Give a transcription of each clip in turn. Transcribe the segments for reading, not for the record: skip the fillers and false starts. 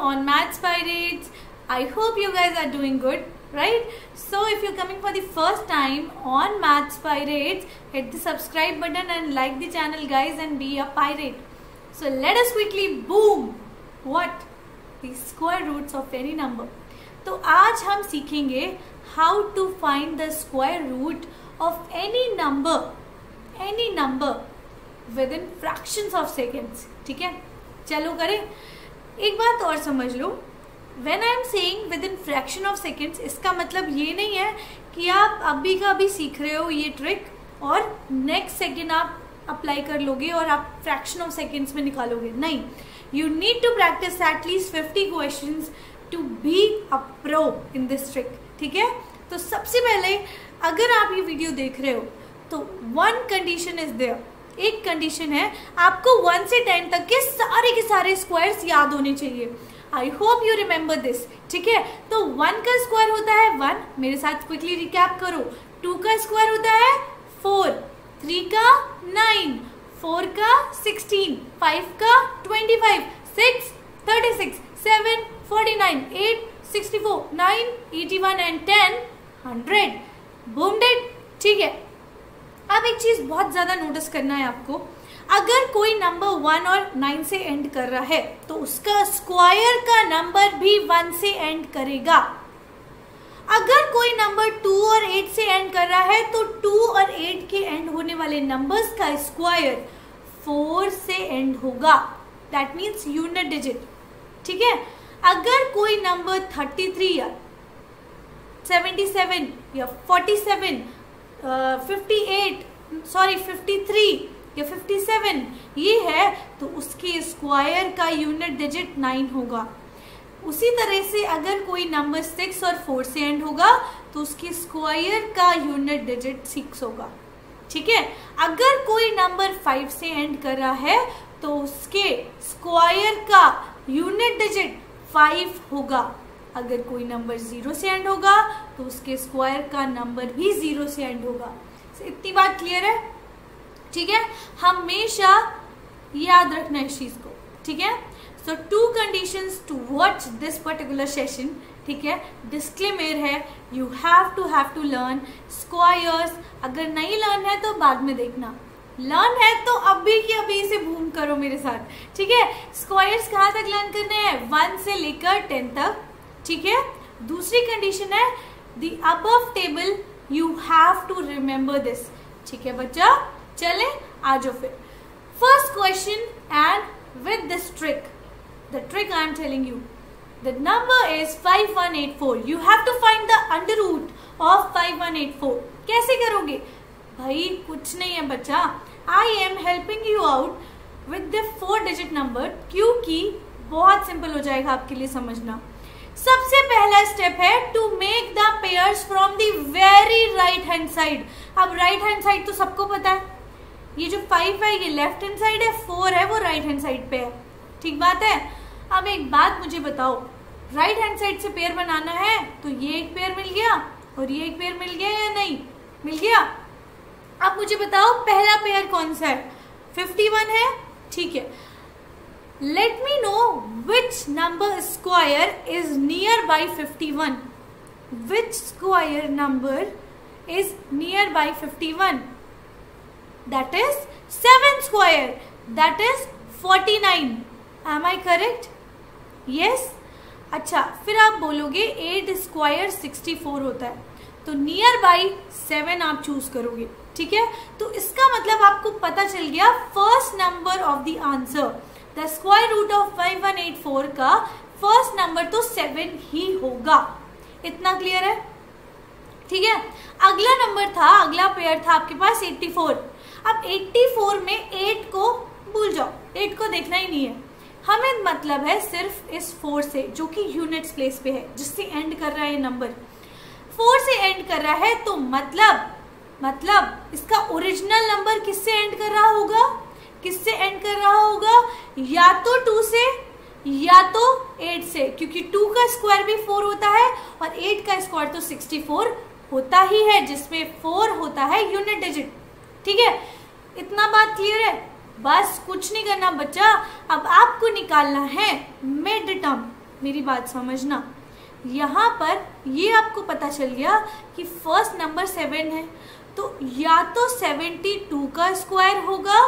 on Maths Pirates. I hope you guys are doing good, right? So if you're coming for the first time on Maths Pirates, hit the subscribe button and like the channel guys and be a pirate. So let us quickly boom what? The square roots of any number. तो आज हम सीखेंगे how to find the square root of any number within fractions of seconds. ठीक है, चलो करें. एक बात और समझ लो, when I am saying within fraction of seconds, इसका मतलब ये नहीं है कि आप अभी का अभी सीख रहे हो ये ट्रिक और नेक्स्ट सेकेंड आप अप्लाई कर लोगे और आप फ्रैक्शन ऑफ सेकेंड्स में निकालोगे. नहीं, you need to practice at least 50 questions to be a pro in this trick. ठीक है, तो सबसे पहले अगर आप ये वीडियो देख रहे हो तो one condition is there. एक कंडीशन है, आपको 1 से 10 तक के सारे स्क्वायर्स याद होने चाहिए. I hope you remember this. ठीक है, तो 1 का स्क्वायर होता है 1, मेरे साथ क्विकली रिकैप करो. 2 का स्क्वायर होता है 4, 3 का 9, 4 का 16, 5 का 25, 6 36, 7 49, 8 64, 9 81 and 10 100. Boom dead. ठीक है, अब एक चीज बहुत ज्यादा नोटिस करना है आपको. अगर कोई नंबर 1 और 9 से एंड कर रहा है तो उसका स्क्वायर का नंबर भी 1 से एंड करेगा. अगर कोई नंबर 2 और 8 से एंड कर रहा है तो 2 और 8 के एंड होने वाले नंबर्स का स्क्वायर 4 से एंड होगा. That means unit digit. ठीक है, अगर कोई नंबर 33 या 77 या 47 53 या 57 ये है तो उसके स्क्वायर का यूनिट डिजिट 9 होगा. उसी तरह से अगर कोई नंबर 6 और 4 से एंड होगा तो उसके स्क्वायर का यूनिट डिजिट 6 होगा. ठीक है, अगर कोई नंबर 5 से एंड कर रहा है तो उसके स्क्वायर का यूनिट डिजिट 5 होगा. अगर कोई नंबर 0 से एंड होगा तो उसके स्क्वायर का नंबर भी 0 से एंड होगा. इतनी बात क्लियर है? ठीक है, हमेशा याद रखना इस चीज को. ठीक है, so 2 conditions to watch this particular session. ठीक है, डिस्क्लेमर है, you have to learn squares. अगर नहीं लर्न है तो बाद में देखना, लर्न है तो अभी की अभी से बूम करो मेरे साथ. ठीक है, स्क्वायर्स कहाँ तक लर्न करने हैं? 1 से लेकर 10 तक. ठीक है, दूसरी कंडीशन है the above table you have to remember this. ठीक है बच्चा, चले आ जाओ फिर. First question and with this trick, the trick I am telling you, the number is 5184. You have to find the under root of 5184. कैसे करोगे भाई? कुछ नहीं है बच्चा, I am helping you out with the 4 digit number, क्योंकि बहुत simple हो जाएगा आपके लिए समझना. सबसे पहला स्टेप है to make the pairs from the very right hand side. अब राइट हैंड साइड तो सबको पता है, ये जो 5 है ये लेफ्ट हैंड साइड है, 4 है वो राइट हैंड साइड पे है. ठीक बात है. अब एक बात मुझे बताओ, राइट हैंड साइड से पेयर बनाना है तो ये एक पेयर मिल गया और ये एक पेयर मिल गया या नहीं मिल गया? अब मुझे बताओ पहला पेयर कौन सा है? 51 है. ठीक है, let me know which number square is nearby 51. Which square number is nearby 51? That is 7 square. That is 49. Am I correct? Yes. अच्छा, फिर आप बोलोगे 8 square 64 होता है, तो नियर बाई 7 आप चूज करोगे. ठीक है, तो इसका मतलब आपको पता चल गया first number of the answer. The square root of 5184 का फर्स्ट नंबर तो 7 ही होगा. इतना क्लियर है? ठीक है, अगला नंबर था, अगला पेयर था आपके पास 84. अब 84 में 8 को भूल जाओ, 8 को देखना ही नहीं है. हमें मतलब है सिर्फ इस 4 से जो कि यूनिट्स प्लेस पे है, जिससे एंड कर रहा है नंबर 4 से एंड कर रहा है, तो मतलब इसका ओरिजिनल नंबर किससे एंड कर रहा होगा? किससे एंड कर रहा होगा? या तो 2 से या तो 8 से, क्योंकि 2 का स्क्वायर भी 4 होता है और 8 का स्क्वायर तो 64 होता ही है, जिसमें 4 होता है यूनिट डिजिट. ठीक है, इतना बात क्लियर है? बस कुछ नहीं करना बच्चा. अब आपको निकालना है मिड टर्म. मेरी बात समझना, यहाँ पर ये आपको पता चल गया कि फर्स्ट नंबर 7 है, तो या तो 72 का स्क्वायर होगा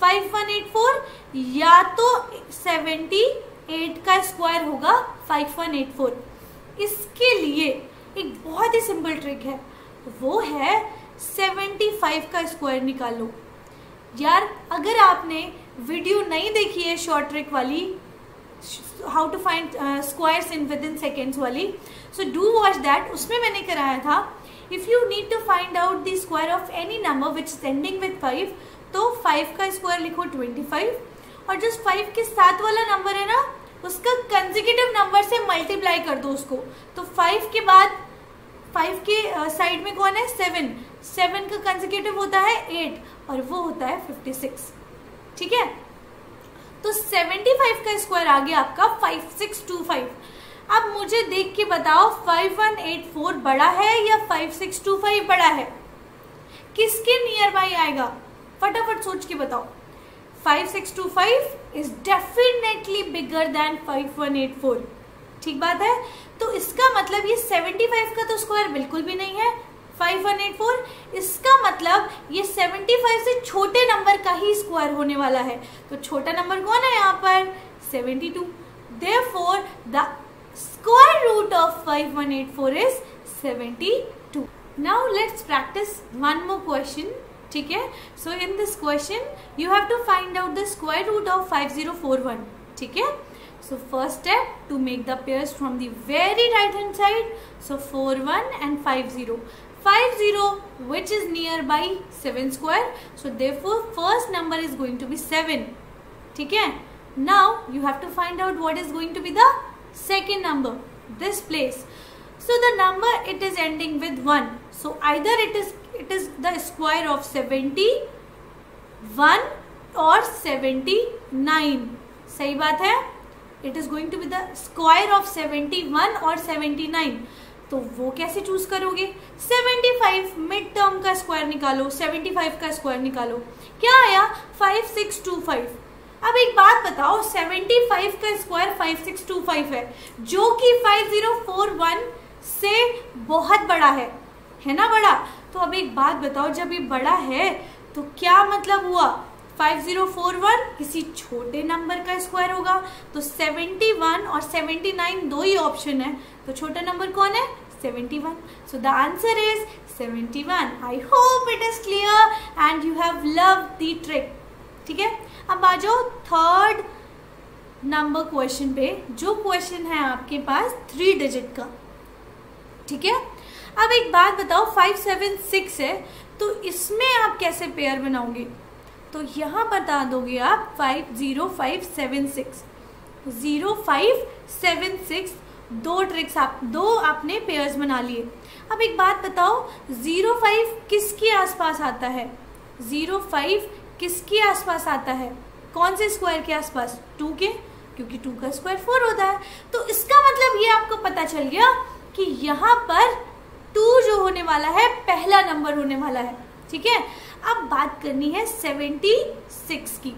5184 या तो 78 का स्क्वायर होगा 5184। इसके लिए एक बहुत ही सिंपल ट्रिक है, वो है 75 का स्क्वायर निकालो। यार अगर आपने वीडियो नहीं देखी है शॉर्ट ट्रिक वाली, how to find squares in with in seconds वाली, सो डू वॉच दैट। उसमें मैंने कराया था if you need to find out the square of any number which is ending with 5, तो 5 का स्क्वायर लिखो 25, और जो 5 के साथ वाला नंबर है ना उसका कंसेक्यूटिव नंबर से मल्टीप्लाई कर दो उसको। तो 5 के बाद 5 के साइड में कौन है 7 का कंसेक्यूटिव होता है 8 और वो होता है 56। ठीक है, तो 75 का स्क्वायर आ गया आपका 5625। अब मुझे देख के बताओ 5184 बड़ा है या 5625 बड़ा है, किसके नियर बाई आएगा, फटाफट सोच के बताओ। 5625 इज डेफिनेटली बिगर देन 5184। ठीक बात है, तो इसका मतलब ये 75 का तो स्क्वायर बिल्कुल भी नहीं है 5184, इसका मतलब ये 75 से छोटे नंबर का ही स्क्वायर होने वाला है। तो छोटा नंबर कौन है यहाँ पर 72, therefore the square root of 5184 is 72। Now let's practice one more question। ठीक है, so in this question you have to find out the square root of 5041। ठीक है, so first step to make the pairs from the very right hand side, so 41 and 50 which is nearby 7 square, so therefore first number is going to be 7। ठीक है, now you have to find out what is going to be the second number, this place, so the number it is ending with 1, so either it is the square of 71 or 79। सही बात है, it is going to be the square of 71 or 79। तो वो कैसे choose करोगे, 75 mid term का square निकालो, 75 का स्क्वायर निकालो, क्या आया 5625। अब एक बात बताओ 75 का स्क्वायर 5625 है जो कि 5041 से बहुत बड़ा है ना बड़ा। तो अब एक बात बताओ जब ये बड़ा है तो क्या मतलब हुआ 5041 किसी छोटे नंबर का स्क्वायर होगा, तो 71 और 79 दो ही ऑप्शन है, तो छोटा नंबर कौन है 71। सो the answer is 71। I hope it is clear and you have loved the trick. ठीक है, अब आ जाओ थर्ड नंबर क्वेश्चन पे, जो क्वेश्चन है आपके पास 3 डिजिट का। ठीक है, अब एक बात बताओ 576 है तो इसमें आप कैसे पेयर बनाओगे, तो यहाँ बता दोगे आप 50576 0576 दो ट्रिक्स दो आपने पेयर्स बना लिए। अब एक बात बताओ 05 किसके आसपास आता है, 05 किसके आसपास आता है, कौन से स्क्वायर के आसपास 2 के, क्योंकि 2 का स्क्वायर 4 होता है। तो इसका मतलब ये आपको पता चल गया कि यहाँ पर 2 जो होने वाला है पहला नंबर होने वाला है। ठीक है, अब बात करनी है 76 की।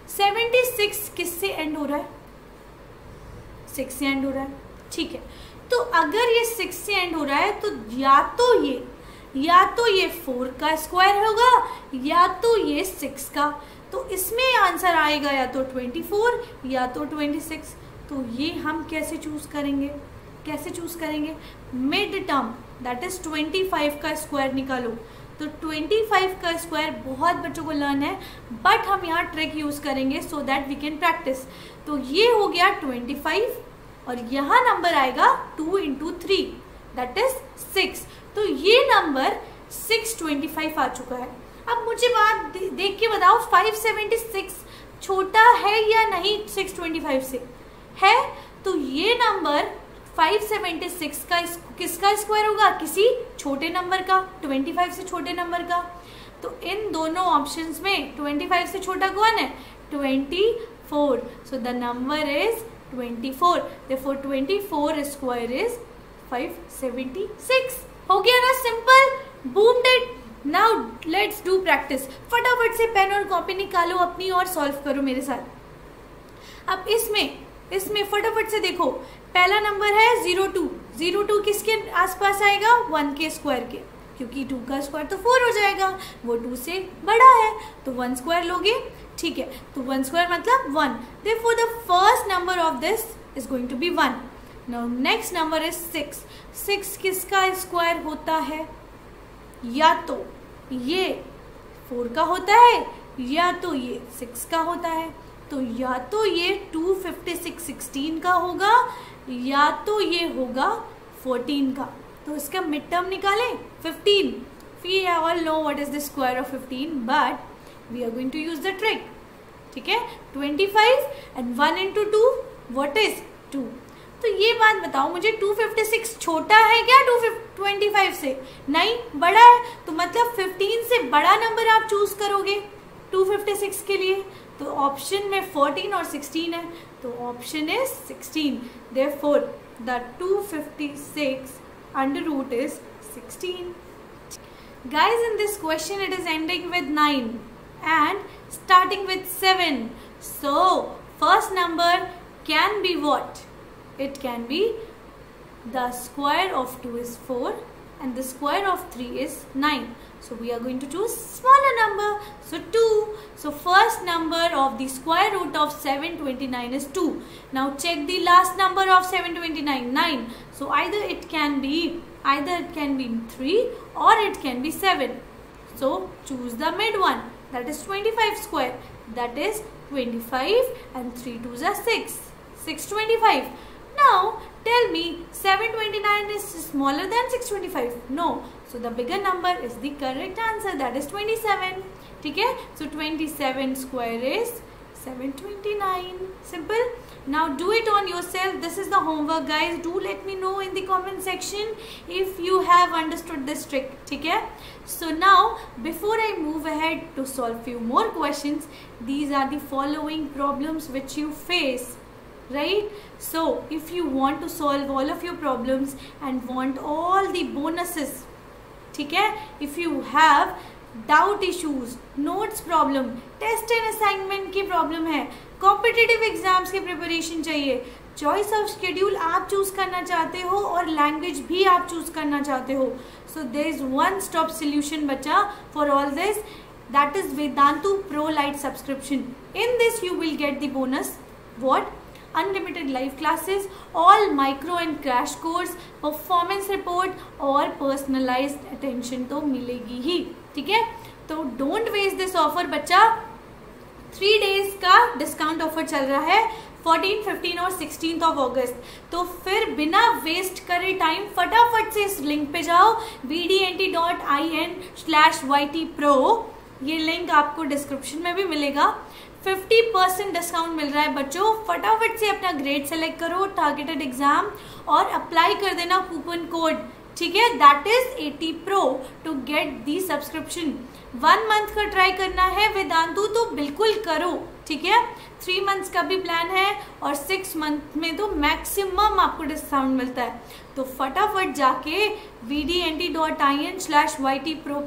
76 किससे एंड हो रहा है, 6 से एंड हो रहा है। ठीक है, तो अगर ये 6 से एंड हो रहा है तो या तो ये 4 का स्क्वायर होगा या तो ये 6 का, तो इसमें आंसर आएगा या तो 24 या तो 26। तो ये हम कैसे चूज करेंगे, मिड टर्म दैट इज 25 का स्क्वायर निकालो। तो 25 का स्क्वायर बहुत बच्चों को लर्न है, बट हम यहाँ ट्रिक यूज करेंगे so that we can practice. तो ये हो गया 25 और यहाँ नंबर आएगा 2 into 3 दैट इज 6। तो ये नंबर 625 आ चुका है। अब मुझे बात देख के बताओ 576 छोटा है या नहीं 625 से, है, तो ये नंबर 576 का किसका स्क्वायर होगा, किसी छोटे नंबर का, 25 से छोटे नंबर का। तो इन दोनों ऑप्शंस में 25 से छोटा कौन है 24, so the number is 24, therefore 24 square is 576। हो गया ना simple, boom dead. Now let's do practice. फटाफट से पेन और कॉपी निकालो अपनी और सॉल्व करो मेरे साथ। अब इसमें इसमें फटाफट से देखो, पहला नंबर है 02, 02 किसके आसपास आएगा? 1 के स्क्वायर के, क्योंकि 2 का स्क्वायर तो 4 हो जाएगा, वो 2 से बड़ा है, तो 1 स्क्वायर लोगे, ठीक है, तो 1 स्क्वायर मतलब 1, therefore the first number of this is going to be 1. Now next number is 6. 6 किसका स्क्वायर होता है? या तो ये 4 का होता है या तो ये 6 का होता है, तो या तो ये 256 16 का होगा या तो ये होगा 14 का, तो इसका मिड टर्म निकालें 15. We all know what is the square of 15, but we are going to use the trick. ठीक है, 25 and 1 into 2 what is 2. तो ये बात बताओ मुझे, 256 छोटा है क्या 225 से? नहीं, बड़ा है, तो मतलब 15 से बड़ा नंबर आप चूज करोगे 256 के लिए, तो ऑप्शन में 14 और 16 है, तो option is 16. Therefore the 256 under root is 16. Guys, in this question it is ending with 9 and starting with 7. So first number can be what? It can be the square of 2 is 4 and the square of 3 is 9. So we are going to choose smaller number. So 2. So first number of the square root of 729 is 2. Now check the last number of 729, 9. So either it can be 3 or it can be 7. So choose the mid one. That is 25 square. That is 25 and 3 2s are 6. 625. Now tell me 729 is smaller than 625? No. So the bigger number is the correct answer. That is 27. ठीक है? So 27 square is 729. Simple. Now do it on yourself. This is the homework, guys. Do let me know in the comment section if you have understood this trick. ठीक है? So now before I move ahead to solve few more questions, these are the following problems which you face. Right? So if you want to solve all of your problems and want all the bonuses, ठीक है, if you have doubt issues, notes problem, test and assignment की problem है, competitive exams की preparation चाहिए, choice of schedule आप choose करना चाहते हो और language भी आप choose करना चाहते हो, so there is one stop solution बच्चा for all this, that is Vedantu Pro Lite subscription. In this you will get the bonus what? Unlimited live classes, all micro and crash course, performance report और personalized attention तो मिलेगी ही. ठीक है, तो don't waste this offer बच्चा. 3 days का discount offer चल रहा है 14, 15 और 16 ऑफ अगस्त. तो फिर बिना वेस्ट करे टाइम फटाफट से इस लिंक पे जाओ vdnt.in/ytpro. ये लिंक आपको डिस्क्रिप्शन में भी मिलेगा. 50% डिस्काउंट मिल रहा है बच्चों. फटाफट से अपना ग्रेड सेलेक्ट करो, टारगेटेड एग्जाम, और अप्लाई कर देना कूपन कोड. ठीक है, that is 80 Pro to get the subscription. 1 month का ट्राई करना है वेदांतु तो बिल्कुल करो. ठीक है, 3 मंथ्स का भी प्लान है और 6 मंथ में तो मैक्सिमम आपको डिस्काउंट मिलता है. तो फटाफट जाके vdnt.in/ytpro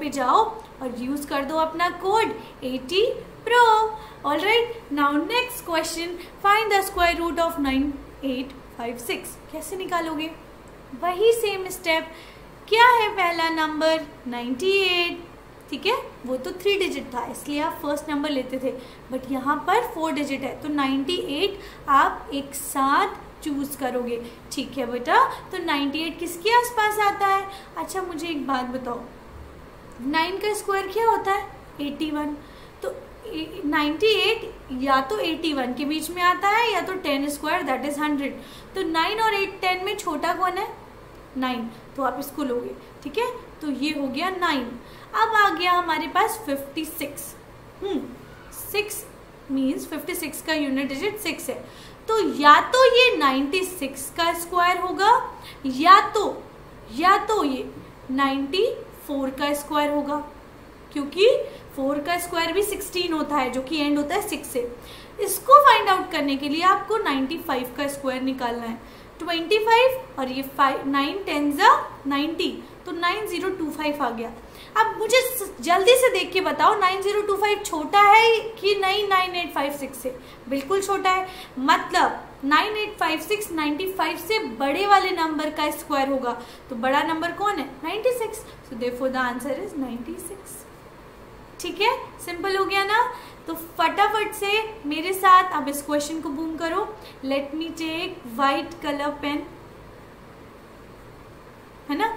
पे जाओ और यूज कर दो अपना code 80 Pro. Alright, now next question, find the square root of 9856. कैसे निकालोगे? वही सेम स्टेप. क्या है पहला नंबर? 98. ठीक है, वो तो 3 डिजिट था इसलिए आप फर्स्ट नंबर लेते थे, बट यहाँ पर 4 डिजिट है तो 98 आप एक साथ चूज करोगे. ठीक है बेटा, तो 98 किसके आसपास आता है? अच्छा मुझे एक बात बताओ, 9 का स्क्वायर क्या होता है? 81. तो 98 या तो 81 के बीच में आता है या तो 10 स्क्वायर दैट इज 100. तो 9 और 8 10 में छोटा कौन है? 9. तो आप इसको लोगे. ठीक है, तो ये हो गया 9. अब आ गया हमारे पास 56. 6 मीन्स 56 का यूनिट डिजिट 6 है. तो या तो ये 96 का स्क्वायर होगा या तो ये 94 का स्क्वायर होगा, क्योंकि 4 का स्क्वायर भी 16 होता है जो कि एंड होता है 6 से. इसको फाइंड आउट करने के लिए आपको 95 का स्क्वायर निकालना है. 25 और ये 9 10 90, तो 9025 आ गया. अब मुझे जल्दी से देख के बताओ 9025 छोटा है कि नहीं 9856 से? बिल्कुल छोटा है. मतलब 9856 95 से बड़े वाले नंबर का स्क्वायर होगा, तो बड़ा नंबर कौन है? 96. So therefore the answer is 96. ठीक है, सिंपल हो गया ना? तो फटाफट से मेरे साथ अब इस क्वेश्चन को बूम करो. Let me take white colour pen, है ना?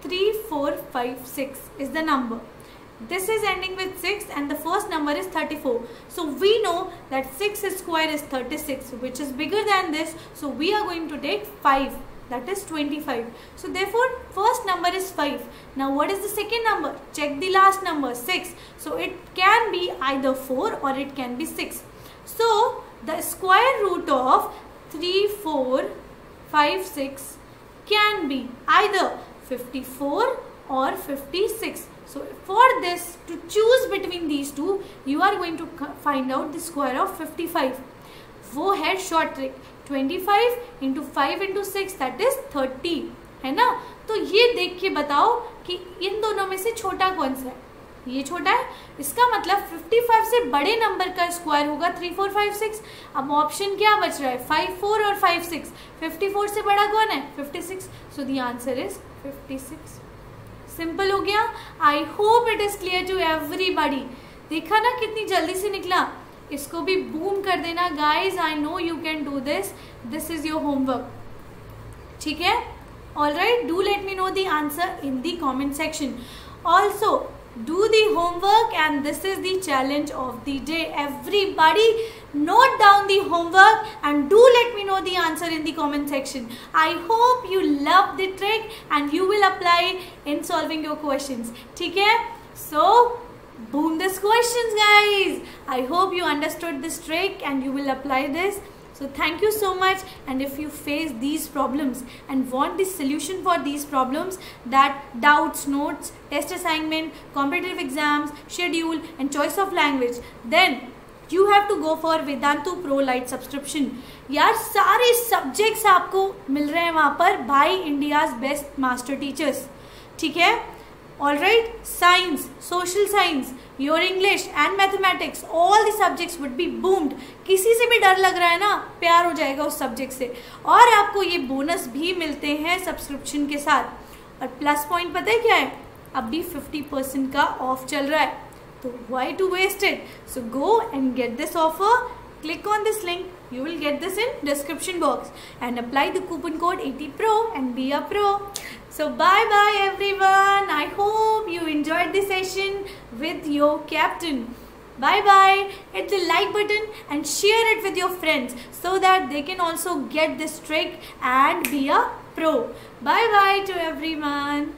3 4 5 6 is the number. This is ending with 6 and the first number is 34. So we know that 6 square is 36, which is bigger than this. So we are going to take 5, that is 25. So therefore first number is 5. Now what is the second number? Check the last number, 6. So it can be either 4 or it can be 6. So the square root of 3 4 5 6 can be either 54 or 56. So for this, to choose between these two, you are going to find out the square of 55. वो है short trick. 25 into 5 into 6 that is 30, है ना? तो ये देख के बताओ कि इन दोनों में से छोटा कौन सा है? ये छोटा है, इसका मतलब 55 से बड़े नंबर का स्क्वायर होगा 3 4 5 6. अब ऑप्शन क्या बच रहा है? 5 4 और 5 6. 54 से बड़ा कौन है? 56. So the answer is 56. Simple हो गया. I hope it is clear to everybody. देखा ना कितनी जल्दी से निकला? इसको भी बूम कर देना guys. I know you can do this. This is your homework. ठीक है? Alright, do let me know the answer in the comment section. Also do the homework and this is the challenge of the day. Everybody note down the homework and do let me know the answer in the comment section. I hope you love the trick and you will apply in solving your questions. ठीक है? So boom this questions guys. I hope you understood this trick and you will apply this. So thank you so much, and if you face these problems and want the solution for these problems, that doubts, notes, test assignment, competitive exams, schedule and choice of language, then you have to go for Vedantu Pro Lite subscription. यार सारे subjects आपको मिल रहे हैं वहाँ पर by India's best master teachers. ठीक है? Alright, science, social science, your English and mathematics, all the subjects would be boomed. किसी से भी डर लग रहा है ना, प्यार हो जाएगा उस सब्जेक्ट से. और आपको ये बोनस भी मिलते हैं सब्सक्रिप्शन के साथ. और प्लस पॉइंट पता है क्या है? अभी 50% का ऑफ चल रहा है. तो why to waste it? So go and get this offer. Click on this link. You will get this in description box and apply the coupon code 80pro and be a pro. So bye bye everyone. I hope you enjoyed the session with your captain. Bye bye. Hit the like button and share it with your friends so that they can also get this trick and be a pro. Bye bye to everyone.